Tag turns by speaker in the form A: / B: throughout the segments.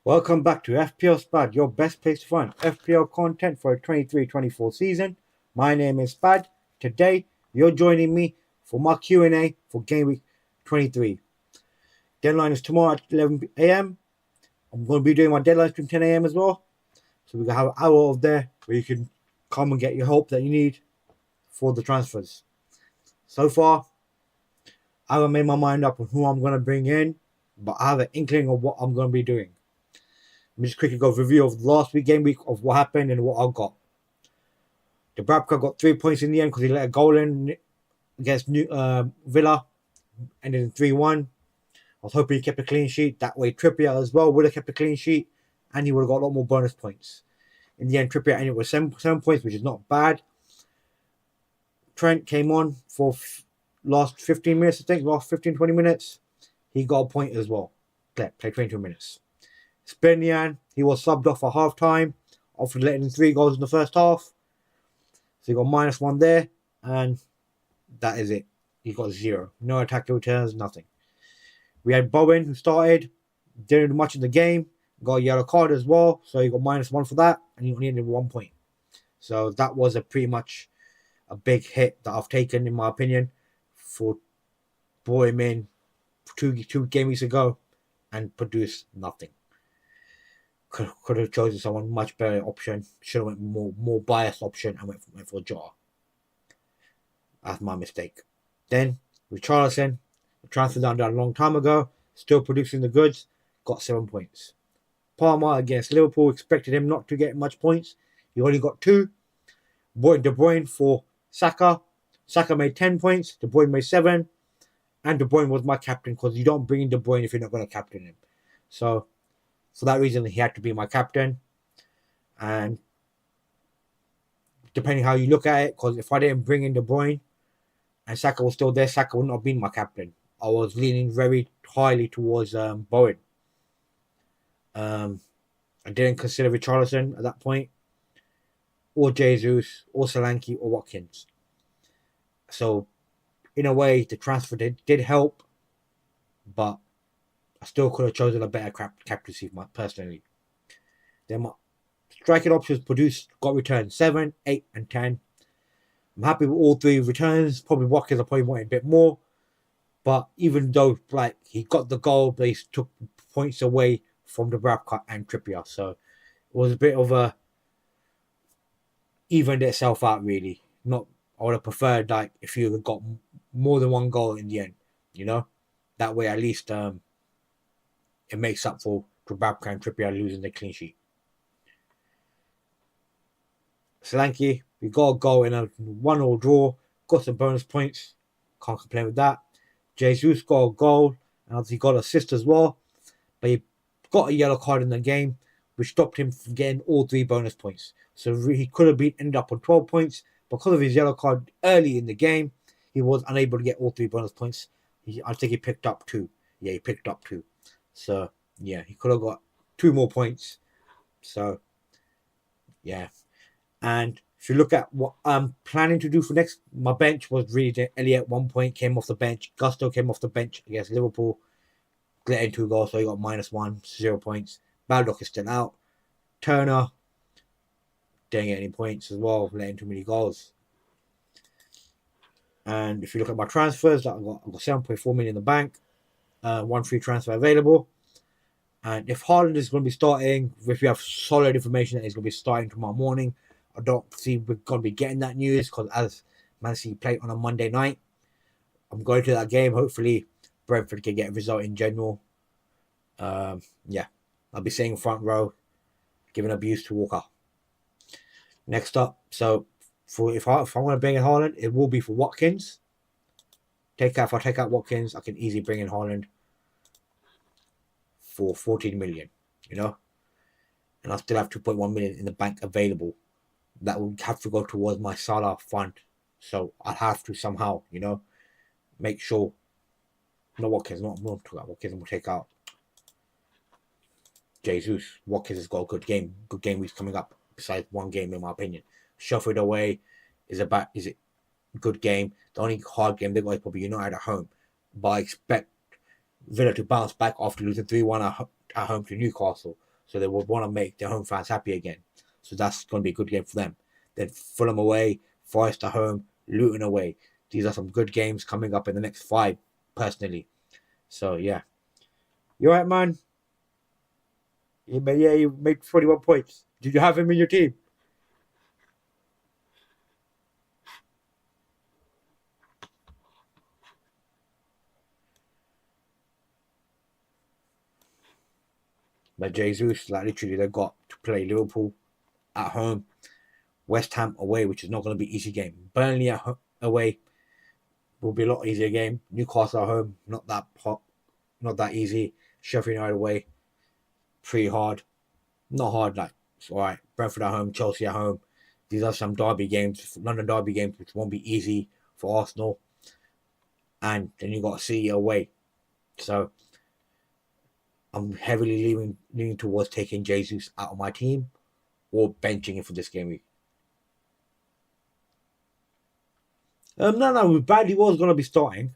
A: Welcome back to FPL Spad, your best place to find FPL content for the 23-24 season. My name is Spad. Today, you're joining me for my Q&A for Game Week 23. Deadline is tomorrow at 11 a.m. I'm going to be doing my deadline stream 10 a.m. as well. So we're going to have an hour of there where you can come and get your help that you need for the transfers. So far, I haven't made my mind up on who I'm going to bring in, but I have an inkling of what I'm going to be doing. Let me just quickly go review of last week, game week, of what happened and what I got. Dubravka got 3 points in the end because he let a goal in against Villa, ended in 3-1. I was hoping he kept a clean sheet. That way, Trippier as well would have kept a clean sheet, and he would have got a lot more bonus points. In the end, Trippier ended with 7 points, which is not bad. Trent came on for last 15 minutes, I think, last 15-20 minutes. He got a point as well. Played 22 minutes. Spinian, he was subbed off at half time after letting in 3 goals in the first half. So he got -1 there, and that is it. He got 0. No attack returns, nothing. We had Bowen, who started, didn't do much in the game, got a yellow card as well, so he got -1 for that, and he only ended 1 point. So that was pretty much a big hit that I've taken, in my opinion, for brought him in two game weeks ago and produced nothing. Could have chosen someone much better option. Should have went more biased option and went for Jota. That's my mistake. Then with Richarlison, transferred down a long time ago, still producing the goods, got 7 points. Palmer against Liverpool, expected him not to get much points. He only got 2. Bought De Bruyne for Saka. Saka made 10 points. De Bruyne made 7. And De Bruyne was my captain because you don't bring in De Bruyne if you're not going to captain him. So for that reason, he had to be my captain. And depending how you look at it, because if I didn't bring in De Bruyne and Saka was still there, Saka would not have been my captain. I was leaning very highly towards Bowen. I didn't consider Richarlison at that point, or Jesus, or Solanke, or Watkins. So, in a way, the transfer did help, but I still could have chosen a better captaincy personally. Then my striking options got returned 7, 8, and 10. I'm happy with all 3 returns. Probably Watkins I probably wanted a bit more. But even though he got the goal, they took points away from the Dubravka and Trippier. So it was a bit of a evened itself out really. Not I would have preferred if you had got more than 1 goal in the end, That way at least it makes up for Dubravka and Trippier losing the clean sheet. Solanke, we got a goal in a 1-1 draw, got some bonus points. Can't complain with that. Jesus got a goal, and he got an assist as well. But he got a yellow card in the game, which stopped him from getting all 3 bonus points. So he could have ended up on 12 points. Because of his yellow card early in the game, he was unable to get all 3 bonus points. I think he picked up 2. Yeah, he picked up 2. So, yeah, he could have got 2 more points. So, yeah. And if you look at what I'm planning to do for next, my bench was really Elliott 1 point, came off the bench. Gusto came off the bench against Liverpool, let in 2 goals, so he got -1, 0 points. Baldock is still out. Turner didn't get any points as well, letting too many goals. And if you look at my transfers, I've got 7.4 million in the bank, 1 free transfer available. And if Haaland is going to be starting, if we have solid information that he's going to be starting tomorrow morning, I don't see we're going to be getting that news because as Man City play on a Monday night, I'm going to that game. Hopefully, Brentford can get a result in general. Yeah, I'll be sitting front row, giving abuse to Walker. Next up, so if I want to bring in Haaland, it will be for Watkins. If I take out Watkins, I can easily bring in Haaland for 14 million, and I still have 2.1 million in the bank available. That will have to go towards my Salah fund. So I'll have to somehow, make sure. No Watkins, not talking about Watkins. I'm going to take out Jesus. Watkins has got a good game weeks coming up. Besides 1 game, in my opinion. Sheffield away is it good game. The only hard game they got is probably United at home. But I expect Villa to bounce back after losing 3-1 at home to Newcastle. So they would want to make their home fans happy again. So that's going to be a good game for them. Then Fulham away, Forest at home, Luton away. These are some good games coming up in the next 5, personally. So, yeah. You alright, man? Yeah, you made 41 points. Did you have him in your team? But Jesus, like literally, they've got to play Liverpool at home, West Ham away, which is not going to be an easy game. Burnley away will be a lot easier game. Newcastle at home, not that easy. Sheffield United away, pretty hard. Not hard, like it's all right. Brentford at home, Chelsea at home. These are some derby games, London derby games, which won't be easy for Arsenal. And then you got City away. So I'm heavily leaning towards taking Jesus out of my team or benching him for this game week. No, Bradley was going to be starting,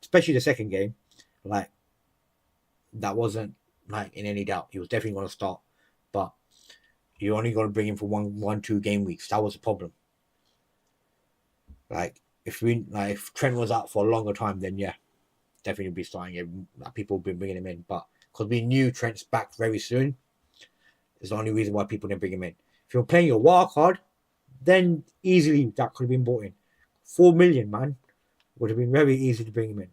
A: especially the second game. Like, that wasn't like in any doubt. He was definitely going to start, but you're only going to bring him for 2 game weeks. That was the problem. Like, if Trent was out for a longer time, then yeah, definitely be starting him. People will be bringing him in, but because we knew Trent's back very soon, is the only reason why people didn't bring him in. If you're playing your wild card, then easily that could have been bought in. 4 million, man, would have been very easy to bring him in.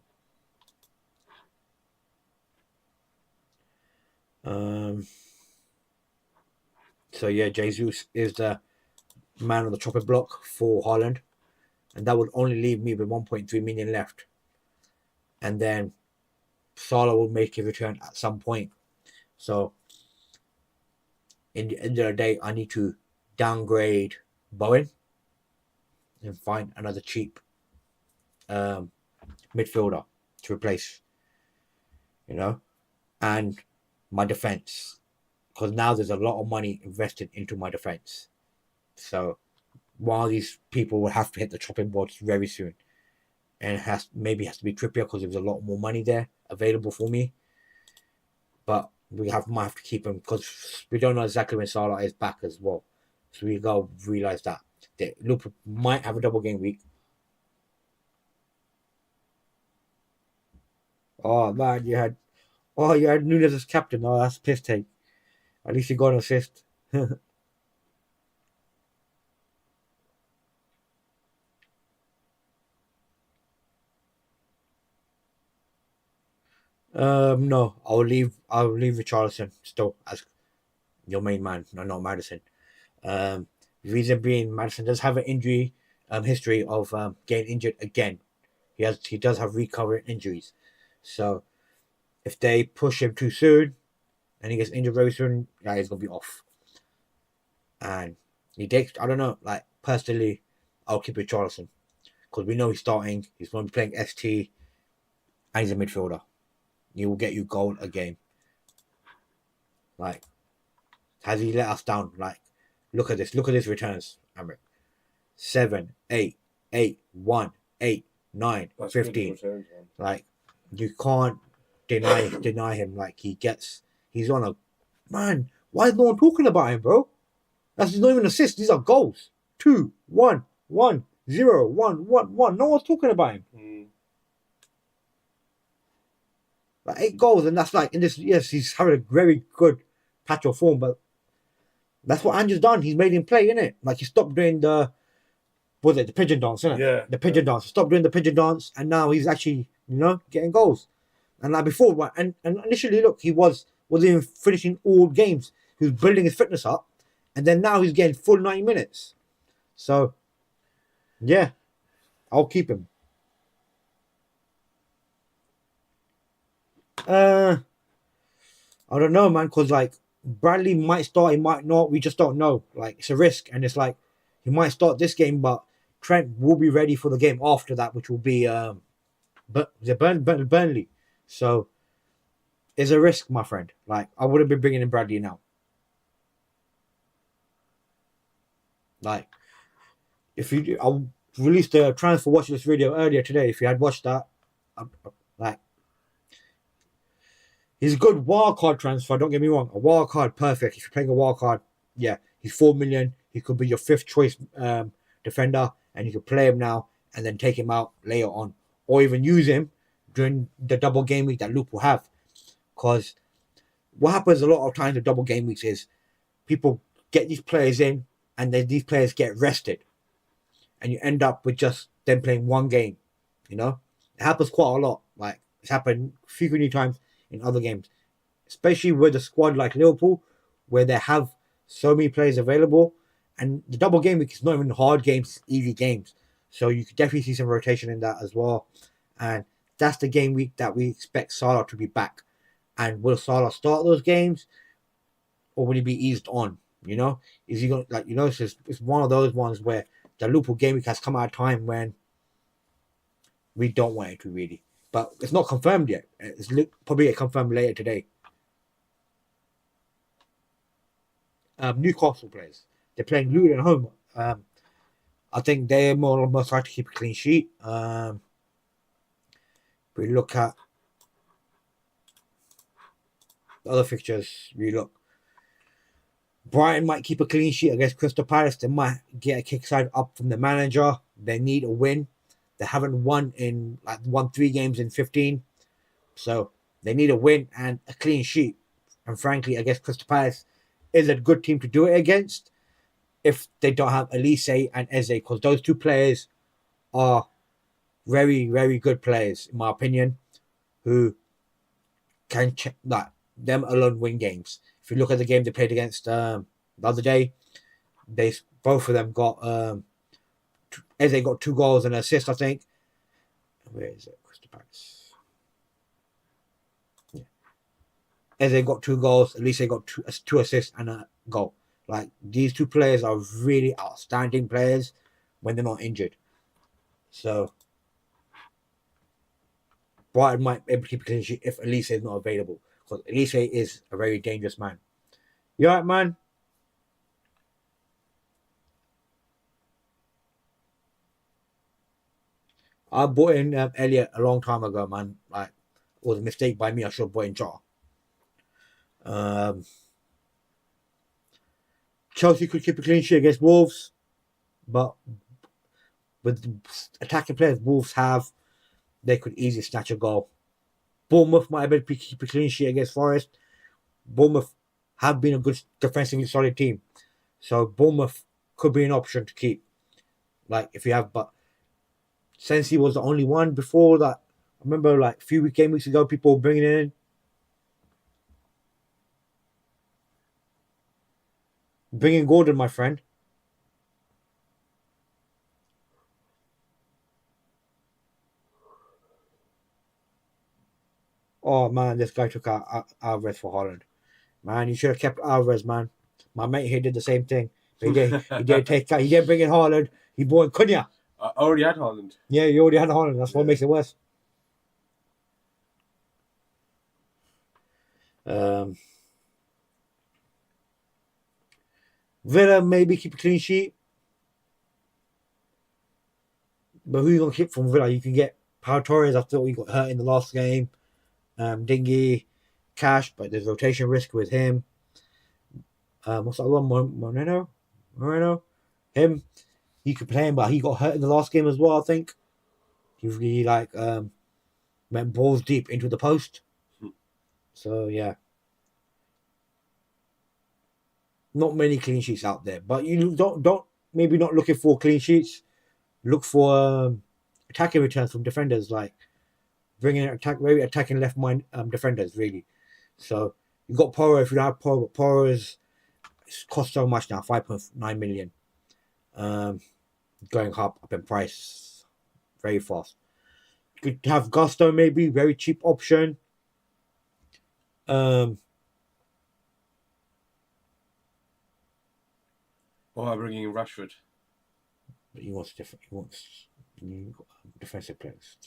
A: So yeah, Jesus is the man on the chopping block for Haaland, and that would only leave me with 1.3 million left. And then Salah will make a return at some point. So in the end of the day, I need to downgrade Bowen and find another cheap midfielder to replace, and my defense, because now there's a lot of money invested into my defense. So while these people will have to hit the chopping boards very soon, and maybe has to be Trippier because there's a lot more money there available for me, but might have to keep him because we don't know exactly when Salah is back as well. So we gotta realize that Liverpool might have a double game week. Oh man, you had Nunes as captain. Oh, that's a piss take. At least you got an assist. No, I'll leave Richarlison still as your main man, not Madison. Reason being, Madison does have an injury history of getting injured again. He does have recurrent injuries. So if they push him too soon and he gets injured very soon, yeah, he's gonna be off. And he takes, I don't know, like personally, I'll keep Richarlison because we know he's starting. He's going to be playing ST, and he's a midfielder. He will get you goal a game. Like, has he let us down? Like, look at this returns, Amrit. 7, 8, 8, 1, 8, 9, that's 15. Returns, like, you can't deny him. Like, he's on a, man, why is no one talking about him, bro? That's not even assists. These are goals. 2, 1, 1, 0, 1, 1, 1. No one's talking about him. Like 8 goals, and that's like in this. Yes, he's having a very good patch of form, but that's what Andrew's done. He's made him play, innit? Like he stopped doing the pigeon dance, innit?
B: Yeah,
A: the pigeon dance. Stopped doing the pigeon dance, and now he's actually, getting goals. And like before, and initially, look, he wasn't even finishing all games. He was building his fitness up, and then now he's getting full 90 minutes. So, yeah, I'll keep him. I don't know, man, because like Bradley might start, he might not. We just don't know. Like it's a risk, and it's like he might start this game, but Trent will be ready for the game after that, which will be Burnley. So it's a risk, my friend. Like I wouldn't be bringing in Bradley now. Like I'll release the transfer watch list video earlier today. If you had watched that, like He's a good wildcard transfer, don't get me wrong. A wildcard, perfect. If you're playing a wildcard, yeah, he's 4 million. He could be your 5th choice defender, and you could play him now and then take him out later on. Or even use him during the double game week that Loop will have. Because what happens a lot of times with double game weeks is people get these players in and then these players get rested. And you end up with just them playing one game, you know? It happens quite a lot. Like, it's happened frequently times in other games, especially with a squad like Liverpool, where they have so many players available. And the double game week is not even hard games, easy games. So you could definitely see some rotation in that as well. And that's the game week that we expect Salah to be back. And will Salah start those games, or will he be eased on? You know, is he going it's one of those ones where the Liverpool game week has come at a time when we don't want it to really. But it's not confirmed yet. It's probably get confirmed later today. Newcastle players. They're playing Luton at home. I think they're most likely to keep a clean sheet. We look at the other fixtures. We look. Brighton might keep a clean sheet against Crystal Palace. They might get a kick-side up from the manager. They need a win. They haven't won 3 games in 15. So they need a win and a clean sheet. And frankly, I guess Crystal Palace is a good team to do it against if they don't have Elise and Eze, because those 2 players are very, very good players, in my opinion, who can them alone win games. If you look at the game they played against the other day, both of them got Eze got 2 goals and an assist, I think. Where is it? Crystal Palace. Yeah. Eze got 2 goals, Elise got 2 assists and a goal. Like, these 2 players are really outstanding players when they're not injured. So Brighton might be able to keep a clean sheet if Elise is not available, because Elise is a very dangerous man. You alright, man? I bought in Elliot a long time ago, man. Like, it was a mistake by me. I should have bought in Jota. Chelsea could keep a clean sheet against Wolves, but with attacking players Wolves have, they could easily snatch a goal. Bournemouth might be able to keep a clean sheet against Forest. Bournemouth have been a good defensively solid team, so Bournemouth could be an option to keep. Like, if you have, but Sensi was the only one before that. I remember, like, a few game weeks ago, people were bringing in. Bringing Gordon, my friend. Oh, man, this guy took out Alvarez for Holland. Man, you should have kept Alvarez, man. My mate here did the same thing. He didn't bring in Holland. He bought Cunha.
B: I already had Holland.
A: Yeah, you already had Holland. That's what makes it worse. Villa maybe keep a clean sheet. But who are you going to keep from Villa? You can get Pau Torres. I thought he got hurt in the last game. Dingy, Cash, but there's rotation risk with him. What's that one? Moreno? Him. You could play him, but he got hurt in the last game as well, I think. He really, went balls deep into the post. So, yeah. Not many clean sheets out there. But you don't maybe not looking for clean sheets. Look for attacking returns from defenders, like bringing attacking left mind defenders, really. So you got Poro. If you don't have Poro, but Poro is cost so much now, 5.9 million. Going up in price very fast. Could have Gusto, maybe very cheap option.
B: Or bringing in Rashford.
A: But he wants defensive players.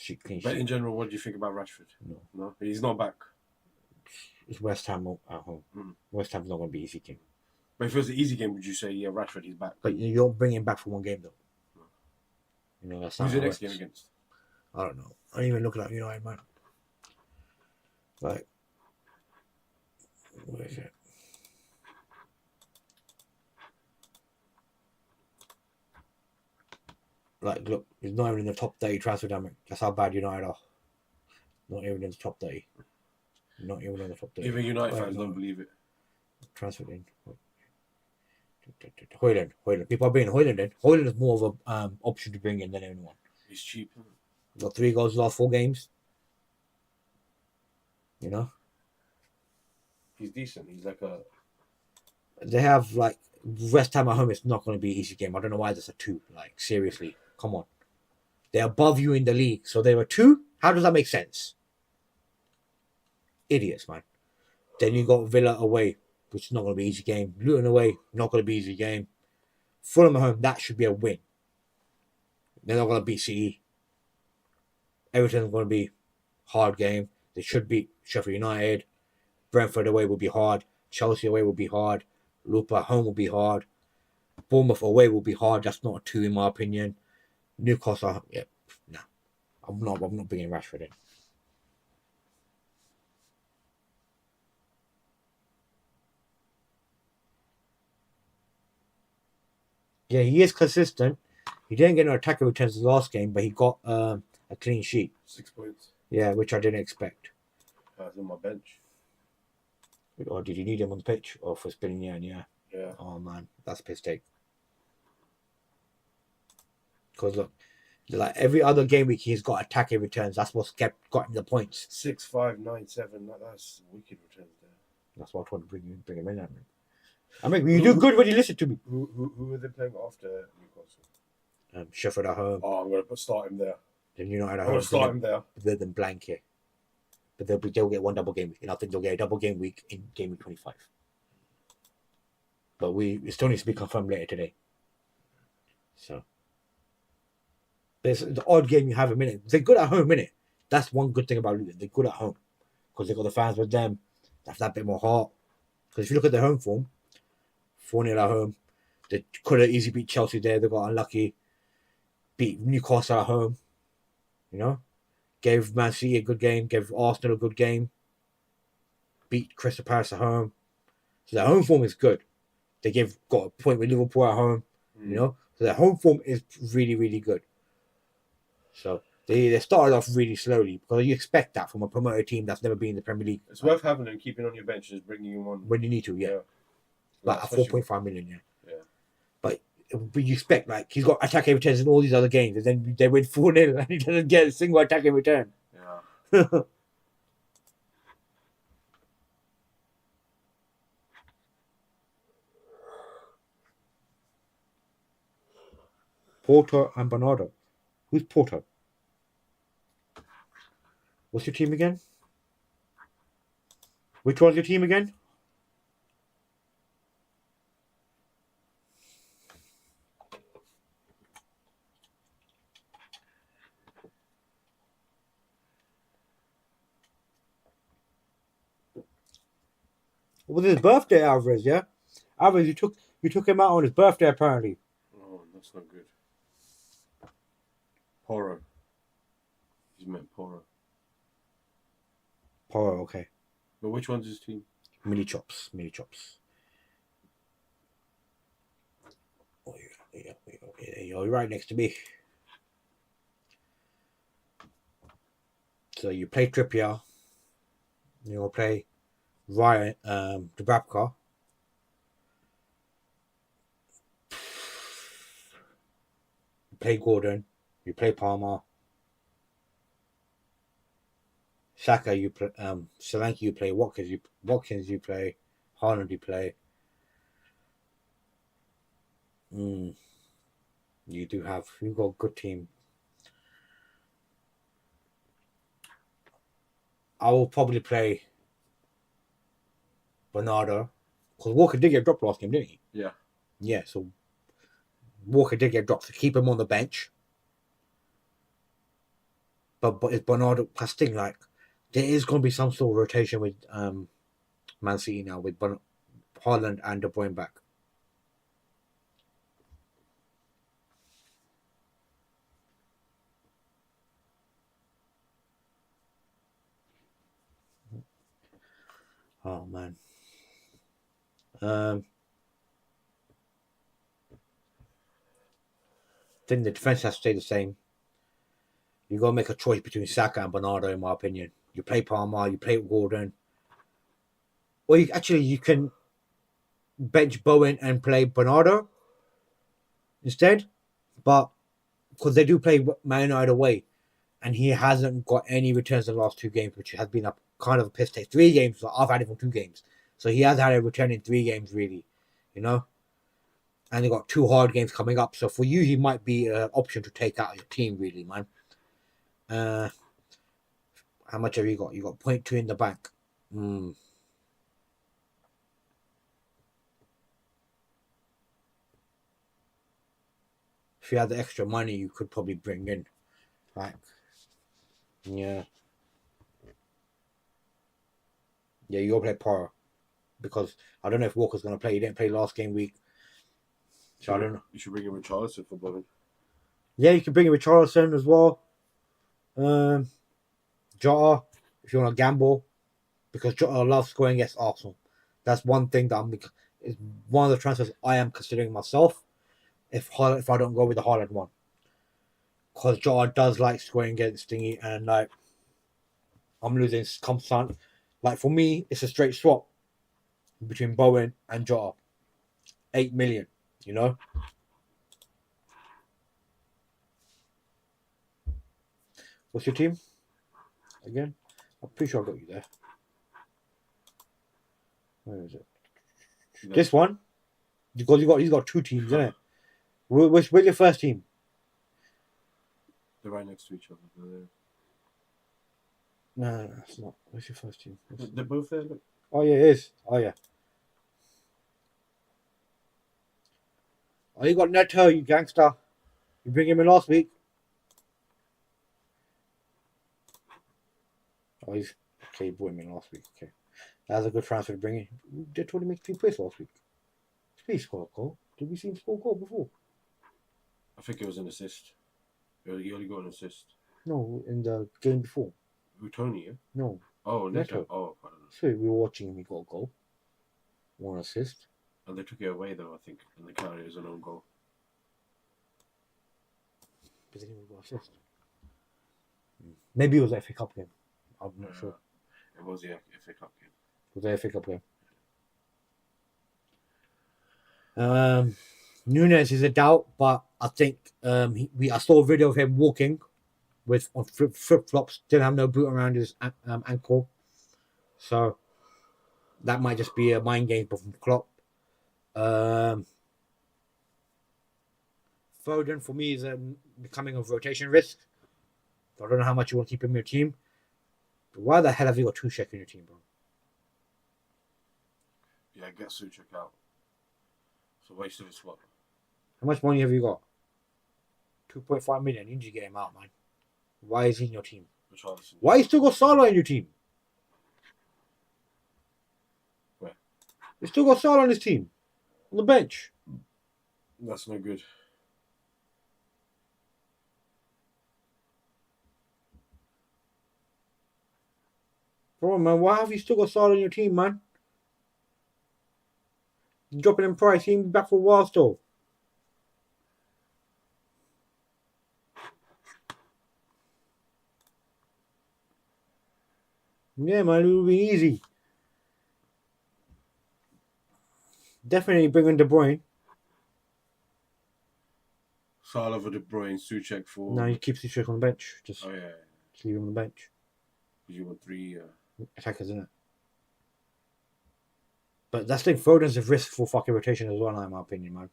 B: But in general, what do you think about Rashford? No, he's not back.
A: It's West Ham at home. West Ham's not going to be an easy game.
B: But if it was an easy game, would you say, yeah, Rashford, he's back?
A: But you don't bring him back for one game, though. No. You know, that's
B: who's the next game against?
A: I don't know. I don't even look at United, man. Like, Where is it? Like, look, he's not even in the top 30 transfer damage. That's how bad United are. Not even in the top 30. Not even in the top 30.
B: Even United fans don't believe it.
A: Transferred in. Hoyland. People are being Hoyland in. Hoyland is more of a option to bring in than anyone.
B: He's cheap.
A: Got 3 goals last 4 games. You know?
B: He's decent. He's like a...
A: They have, like, West Ham at home. It's not going to be an easy game. I don't know why there's a 2. Like, seriously. Come on. They're above you in the league. So they were 2? How does that make sense? Idiots, man. Then you got Villa away, which is not going to be an easy game. Luton away, not going to be an easy game. Fulham at home, that should be a win. They're not going to beat City. Everton's going to be hard game. They should beat Sheffield United. Brentford away will be hard. Chelsea away will be hard. Liverpool at home will be hard. Bournemouth away will be hard. That's not a 2 in my opinion. Newcastle, yeah, no. I'm not bringing Rashford in. Yeah, he is consistent. He didn't get no attacking returns the last game, but he got a clean sheet.
B: 6 points.
A: Yeah, which I didn't expect.
B: He's on my bench.
A: Or did you need him on the pitch? Or for spinning in? Yeah.
B: Yeah.
A: Oh, man. That's a mistake. Because, look, like every other game week, he's got attacking returns. That's what's got him the points.
B: 6, 5, 9, 7. That's wicked returns there.
A: That's why I tried to bring him in. I mean, you do good when you listen to me.
B: Who are they playing after Newcastle?
A: Sheffield at home.
B: Oh, I'm going to start him there.
A: Then United at
B: I'm
A: home.
B: going to start him there.
A: Then blank here. But they'll get 1 double game week. And I think they'll get a double game week in game week 25. But it still needs to be confirmed later today. So. There's the odd game you have a minute. They're good at home, innit? That's one good thing about Luton. They're good at home. Because they've got the fans with them. That's that bit more heart. Because if you look at their home form, 4-0 at home. They could have easily beat Chelsea there. They got unlucky. Beat Newcastle at home. You know? Gave Man City a good game. Gave Arsenal a good game. Beat Crystal Palace at home. So their home form is good. They got a point with Liverpool at home. You know? So their home form is really, really good. So they started off really slowly because you expect that from a promoted team that's never been in the Premier League.
B: It's worth having him, keeping on your bench, just bringing him on
A: when you need to, yeah. Like at 4.5 million, yeah. But you expect, like, he's got attacking returns in all these other games, and then they win 4-0 and he doesn't get a single attacking return.
B: Yeah.
A: Porter and Bernardo. Who's Porter? What's your team again? Which one's your team again? It was his birthday, Alvarez, yeah? Alvarez, you took him out on his birthday, apparently.
B: Oh, that's not good. Poro. He's meant Poro.
A: Poro, okay.
B: But which one's his team?
A: Mini chops. Oh, yeah. You're right next to me. So you play Trippier. You'll play Ryan Dubravka. You play Gordon. You play Palmer. Saka, you play Solanke, you play Watkins, you play Haaland, you play. You've got a good team. I will probably play Bernardo, because Walker did get dropped last game, didn't he?
B: Yeah.
A: Yeah, so Walker did get dropped, so keep him on the bench. But it's Bernardo plus thing, like, there is going to be some sort of rotation with Man City now, with Haaland and De Bruyne back. Oh, man. I think the defense has to stay the same. You got to make a choice between Saka and Bernardo, in my opinion. You play Palmer, you play Gordon, or you can bench Bowen and play Bernardo instead. But because they do play Man United away, and he hasn't got any returns in the last 2 games, which has been a kind of a piss take. 3 games, so I've had it for 2 games, so he has had a return in 3 games, really, you know. And they got 2 hard games coming up, so for you, he might be an option to take out of your team, really, man. How much have you got? You got 0.2 in the bank. If you had the extra money, you could probably bring in, like, yeah, you'll play Poro, because I don't know if Walker's going to play. He didn't play last game week, so I don't know.
B: You should bring him with Richarlison for Bowen.
A: Yeah, you can bring in Richarlison as well. Jota, if you want to gamble, because Jota loves scoring against Arsenal. That's one thing that is one of the transfers I am considering myself. If I don't go with the Haaland one, because Jota does like scoring against Stingy, and like I'm losing constant. Like for me, it's a straight swap between Bowen and Jota. 8 million, you know. What's your team? Again, I'm pretty sure I got you there. Where is it? No. This one, because he's got 2 teams, isn't it? Where's your first team?
B: They're right next to each other.
A: No, it's not. Where's your first team?
B: They're both there. Look.
A: Oh yeah, it is. Oh yeah. Oh, you got Neto, you gangster. You bring him in last week. Oh, he's okay. You brought him in last week. Okay, that was a good transfer to bring in. They told him to make 3 points last week. Please score a goal. Did we see him score a goal before?
B: I think it was an assist. He only got an assist.
A: No, in the game before.
B: Who, Tony? Yeah?
A: No.
B: Oh, Neto. Oh, I don't know.
A: So we were watching him. He got a goal. 1 assist.
B: And they took it away though, I think, and they counted it as an own goal.
A: But they didn't got assist. Maybe it was the FA Cup game. I'm not sure.
B: It was the FA Cup game.
A: It was the FA Cup game. Nunes is a doubt, but I think I saw a video of him walking on flip flops. Didn't have no boot around his ankle, so that might just be a mind game from Klopp. Foden for me is becoming a rotation risk. I don't know how much you want to keep him in your team. But why the hell have you got Tuchel in your team, bro?
B: Yeah, get Suchek out. It's a waste of a swap.
A: How much money have you got? 2.5 million. You need to get him out, man. Why is he in your team? Why you still got Salah in your team?
B: Where?
A: You still got Salah on his team. On the bench.
B: That's no good.
A: Bro, man, why have you still got Salah on your team, man? You're dropping in price. He ain't back for a while still. Yeah, man, it will be easy. Definitely bring in De Bruyne.
B: Salah for De Bruyne, Suchek for...
A: No, you keep Suchek on the bench. Just
B: leave
A: him on the bench.
B: You want 3...
A: attackers, isn't it? But that's like Foden's a risk for fucking rotation as well, in my opinion, man.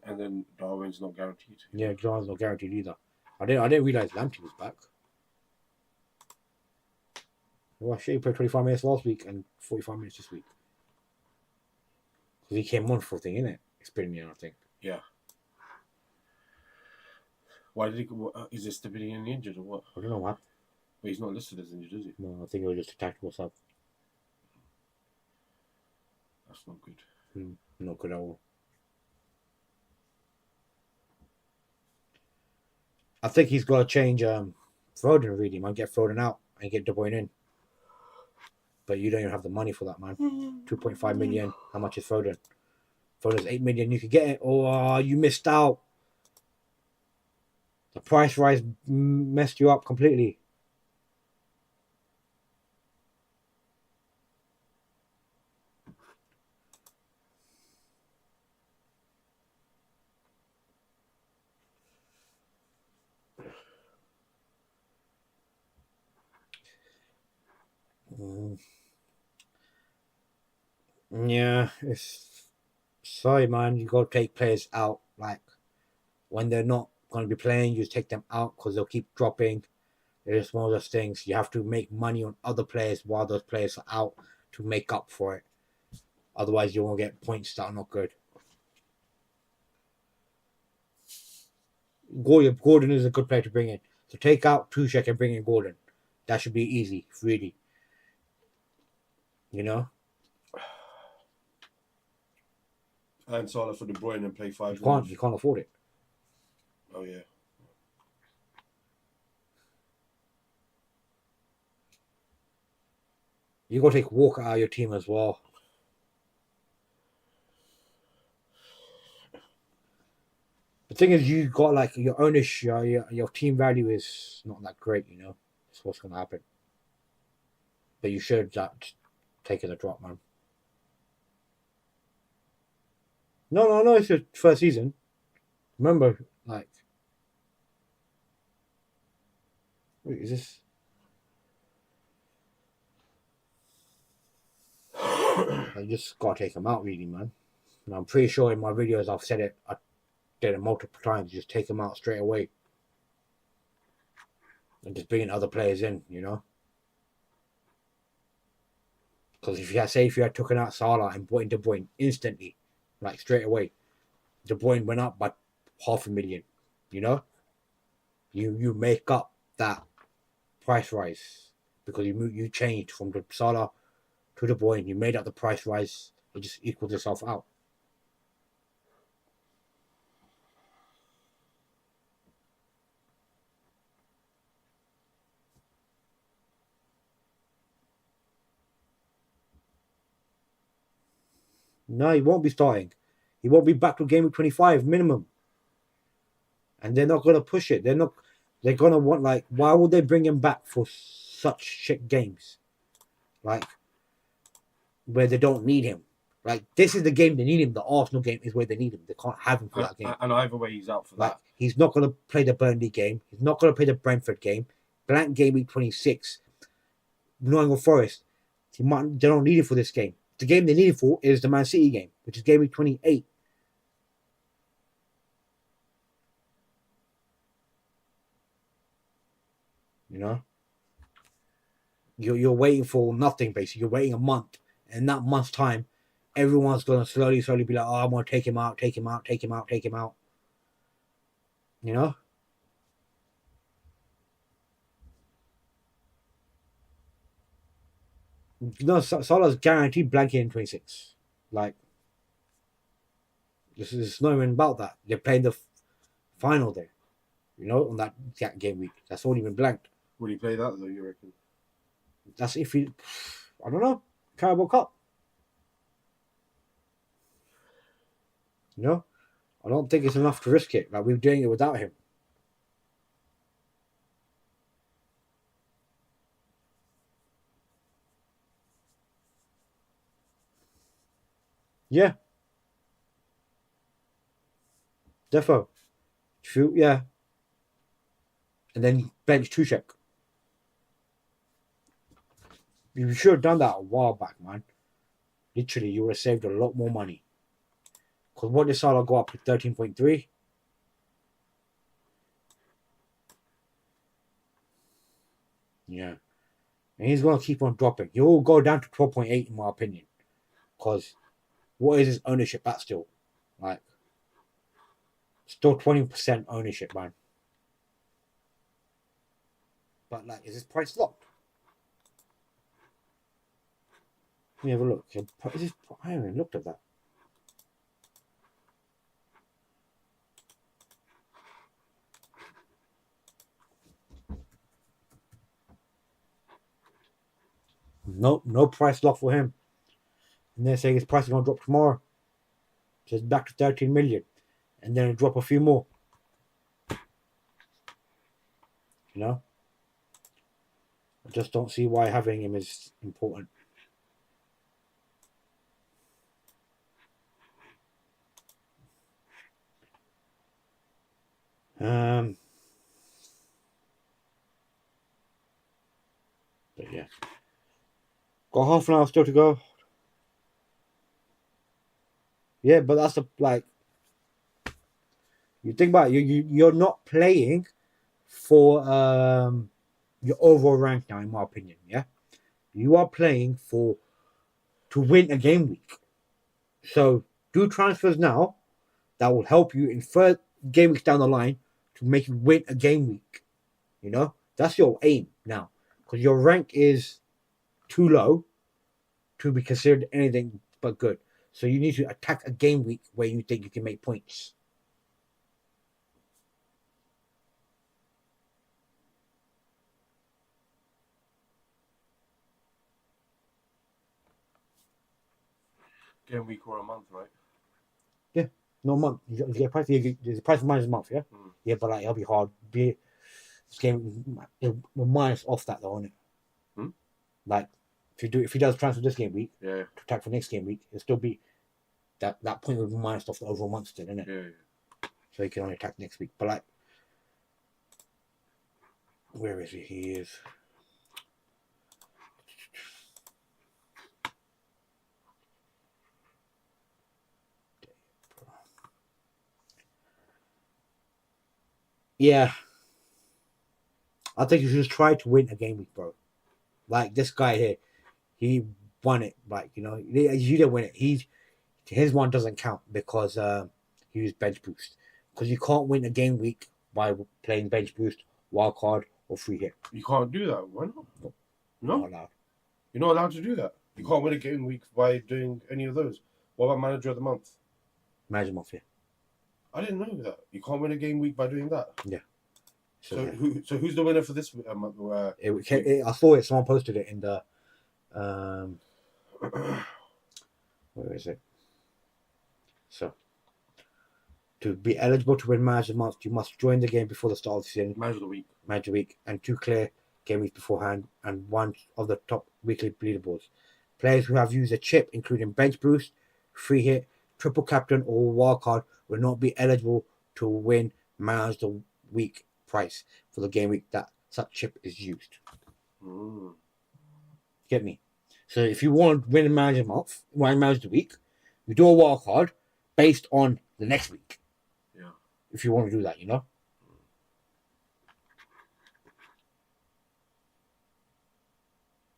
B: And then Darwin's not guaranteed.
A: Yeah, Darwin's not guaranteed either. I didn't realise Lamptey was back. Well, shit, he played 25 minutes last week and 45 minutes this week. Because he came on for a thing, innit? Experiment, I think.
B: Yeah. Why did he... is it stability and injured or what?
A: I don't know what.
B: But he's not listed as injured, is he?
A: No, I think it was just a tactical sub.
B: That's not good.
A: Not good at all. I think he's got to change Foden, really, man. Get Foden out and get De Bruyne in. But you don't even have the money for that, man. 2.5 million. How much is Foden? Foden's 8 million. You could get it. Oh, you missed out. The price rise messed you up completely. Yeah, it's sorry, man. You got to take players out. Like when they're not going to be playing, you take them out because they'll keep dropping. It's one of those things. You have to make money on other players while those players are out to make up for it. Otherwise, you won't get points that are not good. Gordon is a good player to bring in. So take out Tuchek and bring in Gordon. That should be easy, really. You know?
B: And Salah for De Bruyne and play 5
A: minutes. You can't afford it.
B: Oh, yeah.
A: You got to take Walker out of your team as well. The thing is, you got like your ownership, your team value is not that great, you know? That's what's going to happen. But you should take it a drop, man. No, it's your first season. Remember, like... Wait, is this... I just got to take him out, really, man. And I'm pretty sure in my videos I've said it. I did it multiple times. Just take him out straight away. And just bringing other players in, you know? Because if you had taken out Salah and brought in De Bruyne instantly, like straight away, De Bruyne went up by 500,000, you know? You make up that price rise because you changed from the Salah to De Bruyne. You made up the price rise. It just equals itself out. No, he won't be starting. He won't be back to game week 25 minimum. And they're not going to push it. They're going to want, like, why would they bring him back for such shit games? Like, where they don't need him. Like, this is the game they need him. The Arsenal game is where they need him. They can't have him for that game.
B: And either way, he's out for that.
A: He's not going to play the Burnley game. He's not going to play the Brentford game. Blank game week 26. Nottingham Forest. They don't need him for this game. The game they need him for is the Man City game, which is game week 28. You know? You're waiting for nothing, basically. You're waiting a month. And in that month's time, everyone's going to slowly be like, oh, I'm going to take him out. You know? No, Salah's guaranteed blanking in 26. Like, this is not even about that. They're playing the final there. You know, on that game week. That's all even blanked.
B: Will he play that, though, you reckon?
A: That's if he... I don't know. Carabao Cup. You know? I don't think it's enough to risk it. Like, we're doing it without him. Yeah. Defo. True, yeah. And then bench Tuchek. You should have done that a while back, man. Literally, you would have saved a lot more money. Because what did Salah go up to 13.3? Yeah. And he's going to keep on dropping. He will go down to 12.8 in my opinion. Because what is his ownership at still? Like, still 20% ownership, man. But, like, is his price locked? Let me have a look. I haven't even looked at that. no price lock for him. And they're saying his price is going to drop tomorrow. So it's back to 13 million. And then it'll drop a few more. You know? I just don't see why having him is important. But yeah. Got half an hour still to go. Yeah, but that's like you think about it, you're not playing for your overall rank now, in my opinion. Yeah, you are playing to win a game week. So do transfers now that will help you in third game weeks down the line to make you win a game week. You know, that's your aim now, because your rank is too low to be considered anything but good. So you need to attack a game week where you think you can make points.
B: Game week or a month, right?
A: Yeah, no month. You get a price. There's a price minus a month. Yeah, yeah, but like it'll be hard. This game will minus off that though, isn't it? Like if he does transfer this game week,
B: to
A: attack for next game week, it'll still be that point will be minus off the overall month still, isn't it?
B: Yeah.
A: So he can only attack next week. But like, where is he? He is. Yeah, I think you should just try to win a game week, bro. Like this guy here, he won it. Like you didn't win it. His one doesn't count because he used bench boost. Because you can't win a game week by playing bench boost, wildcard, or free hit.
B: You can't do that. Why not? No,
A: not allowed.
B: You're not allowed to do that. You can't win a game week by doing any of those. What about manager of the month?
A: Manager month, yeah.
B: I didn't know that. You can't win a game week by doing that.
A: Yeah.
B: So who's the winner for this month?
A: I saw it. Someone posted it in the where is it? So to be eligible to win Manager of the Month, you must join the game before the start of the season. Manager of the Week, and 2 clear game weeks beforehand, and 1 of the top weekly leaderboards. Players who have used a chip, including bench boost, free hit, triple captain, or wildcard, will not be eligible to win Manager of the Week price for the game week that such chip is used. Get me? So if you want to win a Manager of the Month, Manager of the Week, you do a wildcard based on the next week.
B: Yeah.
A: If you want to do that, you know.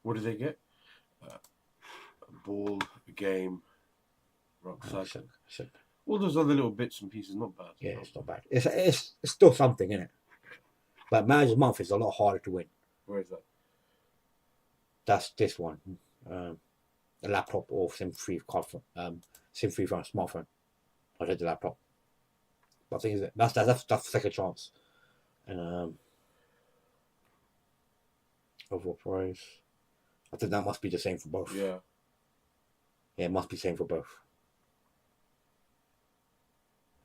B: What do they get? A ball, a game, rucksack. All those other little bits and pieces, not bad.
A: Yeah, it's not bad. It's still something, isn't it? But Manager of the Month is a lot harder to win.
B: Where is that?
A: That's this one. A laptop or SIM free card for SIM free from a smartphone. I did the laptop. But the thing is that's the second chance. Overall price. I think that must be the same for both.
B: Yeah.
A: Yeah, it must be the same for both.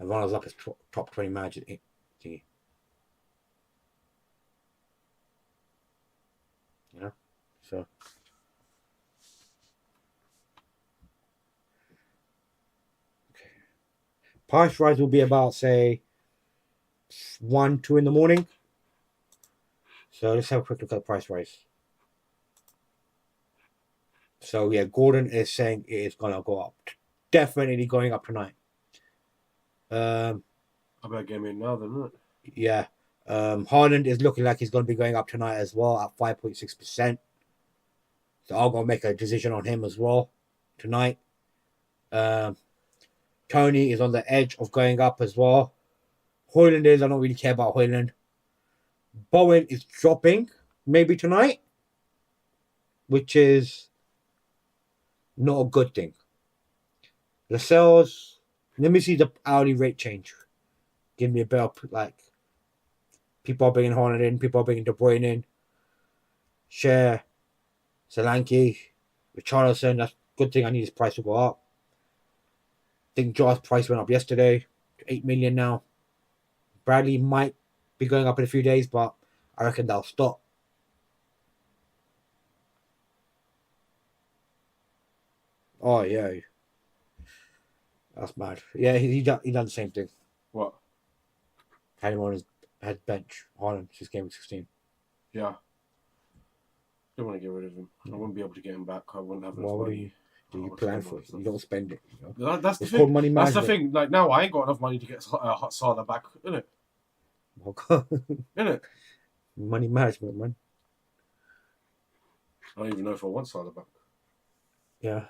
A: And runners up is top 20 manager thingy. You know? So okay. Price rise will be about say 1, 2 in the morning. So let's have a quick look at the price rise. So yeah, Gordon is saying it is gonna go up. Definitely going up tonight.
B: I better get in now then, isn't it?
A: Yeah. Haaland is looking like he's gonna be going up tonight as well at 5.6%. So I'm gonna make a decision on him as well tonight. Tony is on the edge of going up as well. Højlund is, I don't really care about Højlund. Bowen is dropping maybe tonight, which is not a good thing. Lascelles, let me see the hourly rate change. Give me a bell. Like, people are bringing Haaland in, people are bringing De Bruyne in. Share, Solanke, Richarlison, that's a good thing. I need his price to go up. I think Jaw's price went up yesterday to 8 million now. Bradley might be going up in a few days, but I reckon that'll stop. Oh yeah, that's mad. Yeah, he done the same thing.
B: What?
A: Had him on his head bench. Haaland, his game week 16.
B: Yeah. Don't want to get rid of him. I wouldn't be able to get him back. I wouldn't have enough
A: Why would
B: money.
A: you plan for it? You don't spend it. You know?
B: That's the
A: It's
B: thing.
A: called money
B: That's the
A: management.
B: thing. Like now, I ain't got enough money to get Salah back, innit? Innit?
A: Money management, man.
B: I don't even know if I want Salah back.
A: Yeah.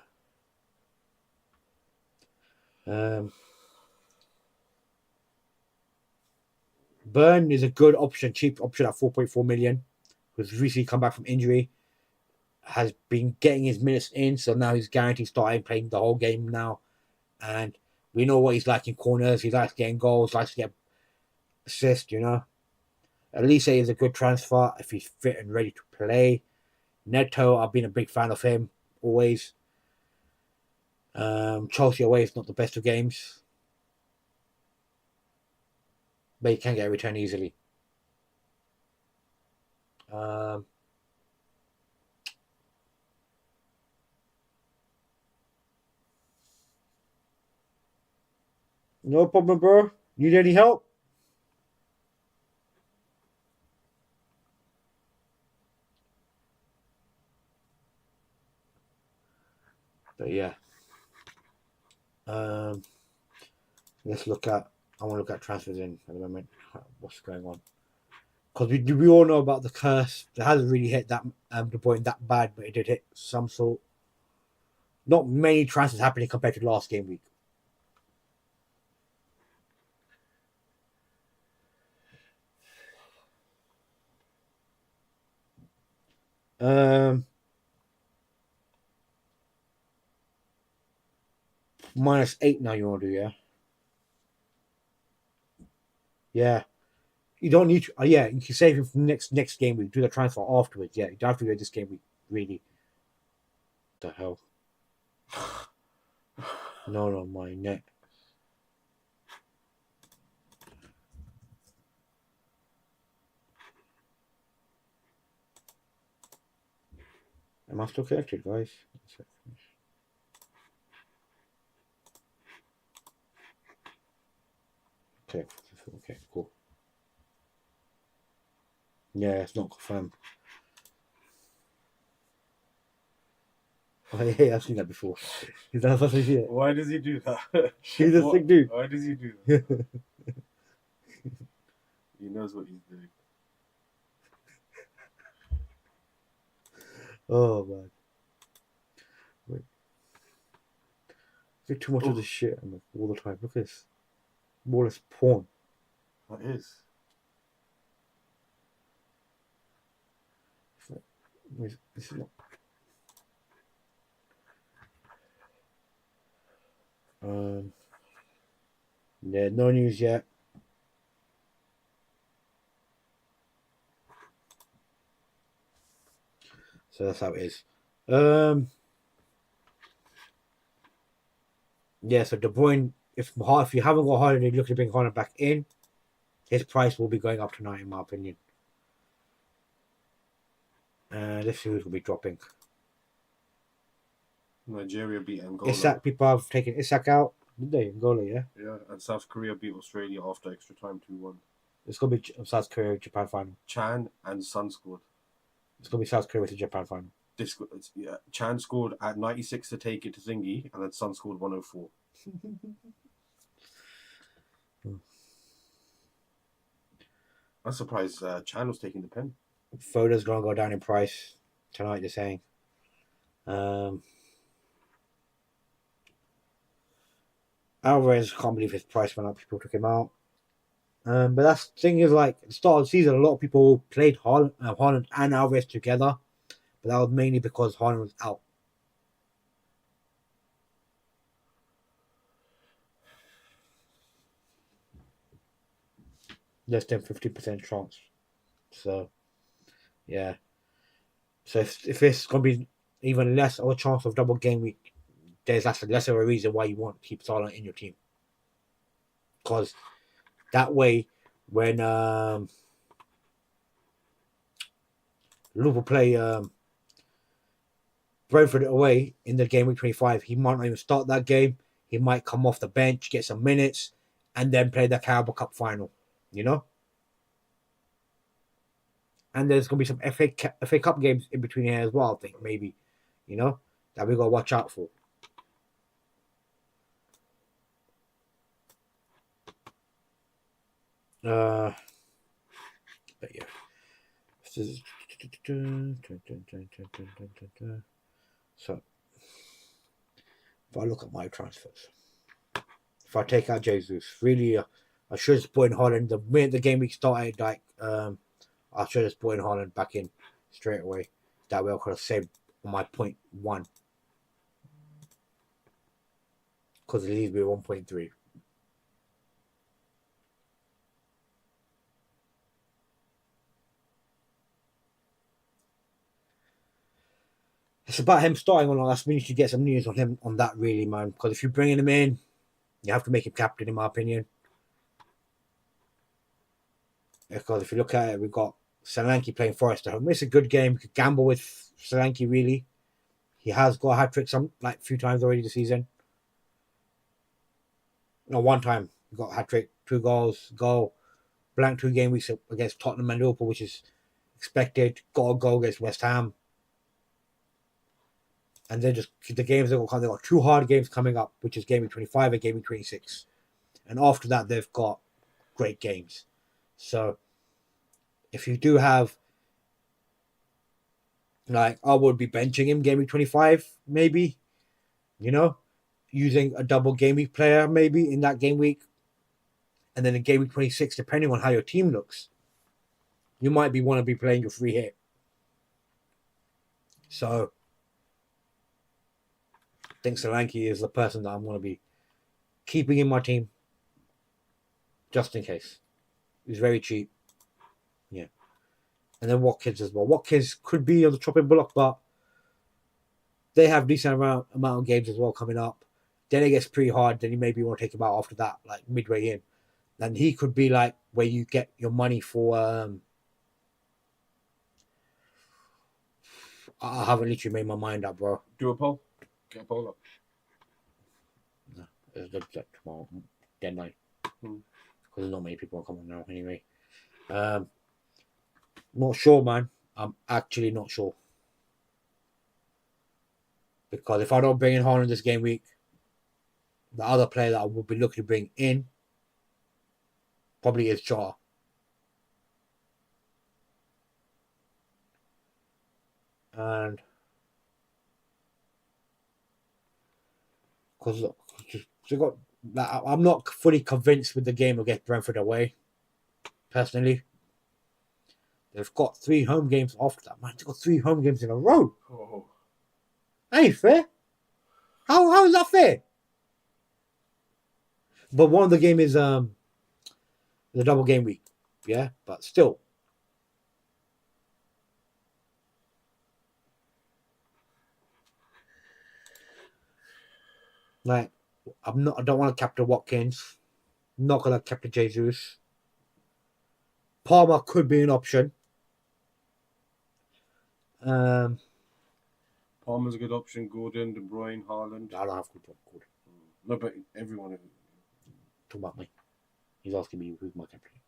A: Burn is a good option, cheap option at 4.4 million. Who's recently come back from injury, has been getting his minutes in, so now he's guaranteed starting, playing the whole game now. And we know what he's like in corners. He likes getting goals, likes to get assists, you know. Elise is a good transfer if he's fit and ready to play. Neto, I've been a big fan of him, always. Chelsea away is not the best of games, but he can get a return easily. No problem, bro. Need any help? But yeah. Let's look at. I want to look at transfers in at the moment. What's going on? Because we all know about the curse. It hasn't really hit that the point that bad, but it did hit some sort. Not many transfers happening compared to last game week. -8 now. You want to do, yeah? Yeah. You don't need to. Yeah, you can save him from next game week. Do the transfer afterwards. Yeah, you don't have to do it this game week. Really. What the hell? No, my neck. Am I still connected, guys? Okay, cool. Yeah, it's not confirmed. Oh, yeah, I've seen that before. Is that supposed to see it?
B: Why does he do that?
A: He's a sick dude.
B: Why does he do that? He knows what he's doing.
A: Oh man. Wait. I get too much of this shit all the time. Look at this. More or less porn.
B: That is.
A: This is not. Yeah, no news yet. So that's how it is. Yeah, so De Bruyne, if you haven't got Haaland, you're looking to bring Haaland back in, his price will be going up tonight, in my opinion. Let's see who's will be dropping.
B: Nigeria beat Angola.
A: Isak, people have taken Isak out. Did they? Angola, yeah?
B: Yeah, and South Korea beat Australia after extra time 2-1.
A: It's going to be South Korea Japan final.
B: Chan and Sun scored.
A: It's going to be South Korea with the Japan final.
B: Chan scored at 96 to take it to Thingy, and then Sun scored 104. I'm surprised Chan was taking the pen.
A: Foda's going to go down in price tonight, they're saying. Alvarez, can't believe his price went up. People took him out. But that's the thing is, like, at the start of the season, a lot of people played Haaland and Alvarez together. But that was mainly because Haaland was out. Less than 50% chance. So, yeah. So if it's going to be even less of a chance of double game week. There's actually less of a reason why you want to keep Salah in your team. Because that way, when Liverpool play Brentford away in the game week 25, he might not even start that game. He might come off the bench, get some minutes, and then play the Carabao Cup final, you know? And there's going to be some FA Cup games in between here as well, I think, maybe, you know, that we got to watch out for. But yeah. So, if I look at my transfers, if I take out Jesus, really, I should have put in Holland. The minute the game week started, like, I should have put in Holland back in straight away. That way I could have saved my 0.1. Because it leaves me 1.3. It's about him starting on us. We need to get some news on him on that, really, man. Because if you're bringing him in, you have to make him captain, in my opinion. Because if you look at it, we've got Solanke playing Forest at home. It's a good game. You could gamble with Solanke, really. He has got a hat trick a few times already this season. No, one time he got a hat trick, 2 goals, goal, blank 2 game weeks against Tottenham and Liverpool, which is expected. Got a goal against West Ham. And then just the games they've got 2 hard games coming up, which is game week 25 and game week 26. And after that, they've got great games. So if you do have, like, I would be benching him game week 25, maybe, you know, using a double game week player maybe in that game week. And then in game week 26, depending on how your team looks, you might want to be playing your free hit. So I think Solanke is the person that I'm going to be keeping in my team just in case. He's very cheap. Yeah. And then Watkins as well. Watkins could be on the chopping block, but they have decent amount of games as well coming up. Then it gets pretty hard. Then you maybe want to take him out after that, like midway in. And he could be like where you get your money for. I haven't literally made my mind up, bro.
B: Do a poll. Get a poll up.
A: No, it's tomorrow deadline. Because there's not many people coming now anyway. Not sure, man. I'm actually not sure. Because if I don't bring in Haaland this game week, the other player that I would be looking to bring in probably is Shaw. And because I'm not fully convinced with the game against Brentford away, personally. They've got 3 home games after that, man. They've got 3 home games in a row.
B: Oh.
A: Ain't fair. How is that fair? But one of the game is the double game week. Yeah, but still. Like, I don't want to captain Watkins. I'm not gonna captain Jesus. Palmer could be an option.
B: Palmer's a good option. Gordon, De Bruyne, Haaland.
A: I don't have Gordon.
B: No, but everyone.
A: Talk about me. He's asking me who's my captain.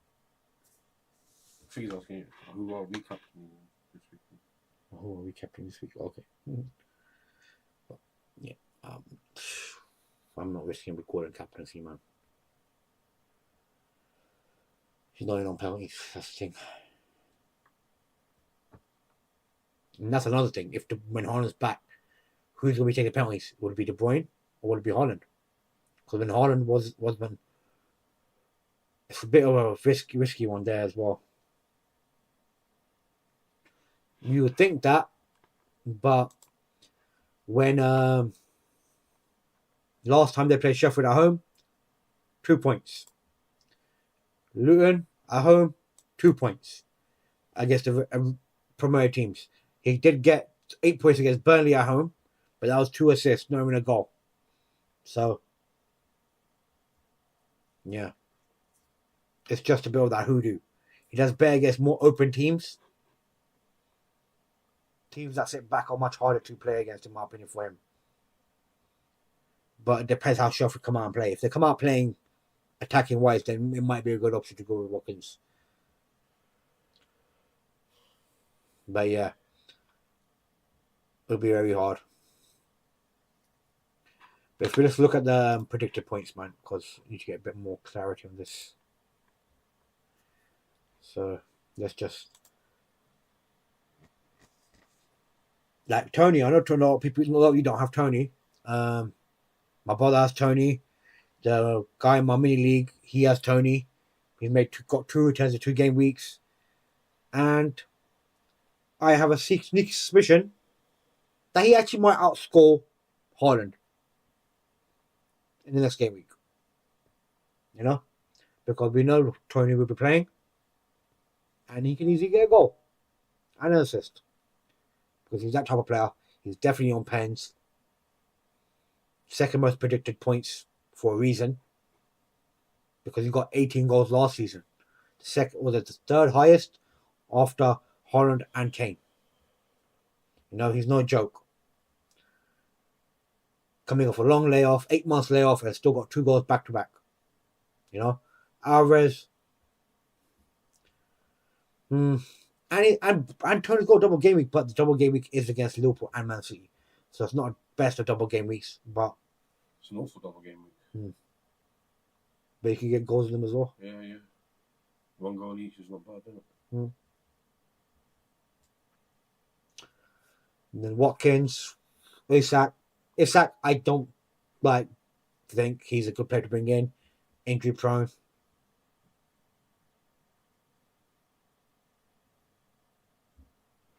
B: I think he's asking you who are we captaining this week.
A: Who are we captaining this week? Okay. But, yeah. I'm not risking with Gordon captaincy, man. He's not in on penalties. That's the thing. And that's another thing. When Haaland's back, who's going to be taking penalties? Would it be De Bruyne or would it be Haaland? Because when Haaland was when it's a bit of a risky one there as well. You would think that, but when last time they played Sheffield at home, 2 points. Luton at home, 2 points against the promoted teams. He did get 8 points against Burnley at home, but that was 2 assists, not even a goal. So, yeah. It's just a bit of that hoodoo. He does better against more open teams. Teams that sit back are much harder to play against, in my opinion, for him. But it depends how Sheffield come out and play. If they come out playing attacking wise, then it might be a good option to go with Watkins. But yeah, it'll be very hard. But if we just look at the predicted points, man, because we need to get a bit more clarity on this. So let's just like Tony. I know a lot of people. A lot of you don't have Tony. My brother has Tony. The guy in my mini league, he has Tony. He's got 2 returns in 2 game weeks, and I have a sneaky suspicion that he actually might outscore Haaland in the next game week. You know, because we know Tony will be playing, and he can easily get a goal and an assist because he's that type of player. He's definitely on pens. Second most predicted points for a reason, because he got 18 goals last season. The third highest after Haaland and Kane. You know, he's no joke. Coming off a long layoff, 8 months layoff, and still got 2 goals back to back. You know, Alvarez. And Tony's got a double game week, but the double game week is against Liverpool and Man City, so it's not best of double game weeks, but
B: it's an awful double game week.
A: But you can get goals in them as well.
B: Yeah. 1 goal each is not bad, is it?
A: And then Watkins, Isak, I don't think he's a good player to bring in. Injury prone.